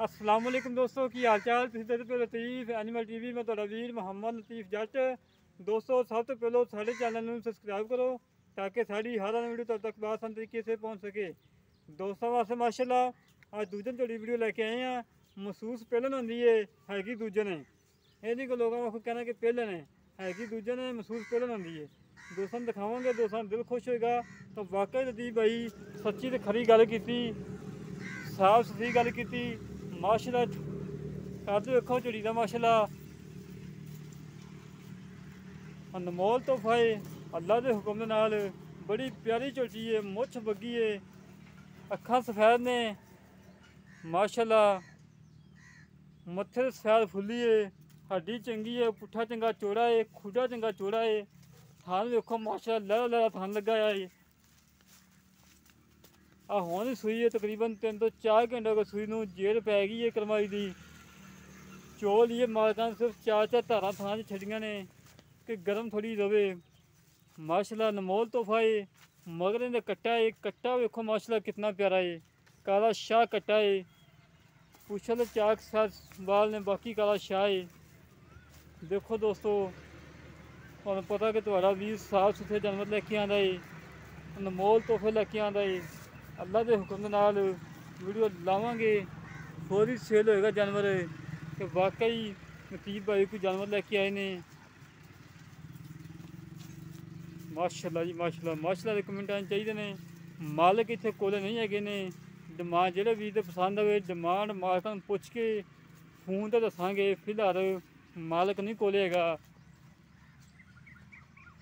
अस्सलाम वालेकुम दोस्तों की हाल चाल तुसीं देखदे पे लतीफ एनिमल टीवी मैं तुहाडा वीर मोहम्मद लतीफ जट। दोस्तों सब तो पहले साढ़े चैनल में सबसक्राइब करो ताकि साड़ी हर वीडियो तुहाडे तक आसान तरीके से पहुँच सके। दोस्तों वास्ते माशाल्लाह अज दूजन तुहाडी वीडियो लेके आए हैं। महसूस पहलन होंदी हैगी दूजे ने, ये नहीं कि लोगों को कहना कि पहले ने हैगी दूजे ने, महसूस पहलन होंदी है। दोस्तों दिखावांगे, दोस्तों दिल खुश होएगा। तो वाकई लतीफ भाई सच्ची तो खरी गल की, साफ सुथरी गल की। माशाल्लाह करदे वेखो झड़ी दा माशाल्लाह अनमोल तोहफा है अल्लाह के हुक्म दे नाल। बड़ी प्यारी झोटी है, मुछ बग्गी है, अखां सफेद ने माशाल्लाह, मत्थे सफेद फुल्ली है, हड्डी चंगी है, पुट्ठा चंगा चौड़ा है, खुडा चंगा चौड़ा है। थान वेखो माशाल्लाह लहरा लहरा थान लगा है। आ हुण सूई है तकरीबन 3 तो 4 घंटे को सूई नूं जेल पै गई है करमाई दी। चोल ये मालकां सिर्फ 4 धारां थां च छड्डियां ने कि गर्म थोड़ी रवे। माशाल्लाह अनमोल तोहफा है। मगर इहदा कट्टा है, कट्टा वेखो माशाल्लाह कितना प्यारा है, काला शाह कट्टा है। पुछल चाक साथ बाल ने, बाकी काला शाह है। देखो दोस्तों तुहानूं पता कि तुहाडा वीर साफ सुथरे जानवर लैके आंदा है, अनमोल तोहफे लैके आंदा है। अल्लाह के हुक्म के नाल वीडियो लावांगे, फौरी सेल होएगा जानवर कि वाकई लतीफ भाई कोई जानवर लैके आए ने। माशाल्लाह जी माशाल्लाह, माशाल्लाह के कमेंट आने चाहिए ने। मालिक इत्थे कोले नहीं हैगे ने। डिमांड जेह्ड़े वीर दे पसंद आवे डिमांड मालकां नूं पुछ के फोन ते दसांगे। फिलहाल मालिक नहीं कोले हैगा।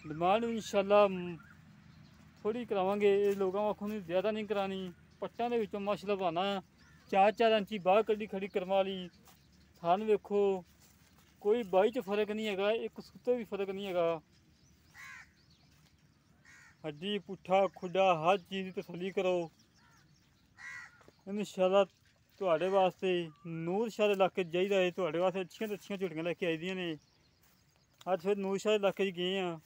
डिमांड इंशाल्लाह थोड़ी करावांगे, लोगों आखों ज़्यादा नहीं करानी। पट्टां दे विचों माशाल्लाह बहाना 4-4 इंची बाहर कड्डी खड़ी करम वाली। थान वेखो कोई बाई च फर्क नहीं हैगा, एक सूते भी फर्क नहीं हैगा। हड्डी पुट्ठा खुडा हर चीज़ की तसल्ली करो। इंशाल्लाह तुहाडे वास्ते नूर शाह इलाके चाहिदा है, तुहाडे वास्ते अच्छियां तो अच्छियां झोटियां लैके आई दियां ने। अज फिर नूर शाह इलाके च गए हैं,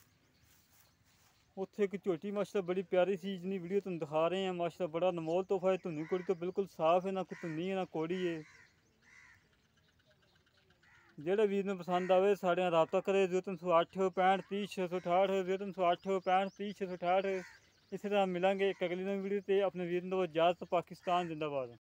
उत्थे एक झोटी माशाल्लाह बड़ी प्यारी सी जिन्नी वीडियो तुम दिखा रहे हैं। माशाल्लाह बड़ा अनमोल तोहफा है, धुनी कोड़ी तो बिल्कुल साफ है, ना कोई धुनी है ना कोड़ी है। जेह्ड़े वीर नूं पसंद आवे साढ़े नाल राबता करे 0308 65 30 668 0308 65 30 668। इसी तरह मिलांगे एक अगली नई वीडियो ते। अपने वीर नूं इजाज़त। पाकिस्तान जिंदाबाद।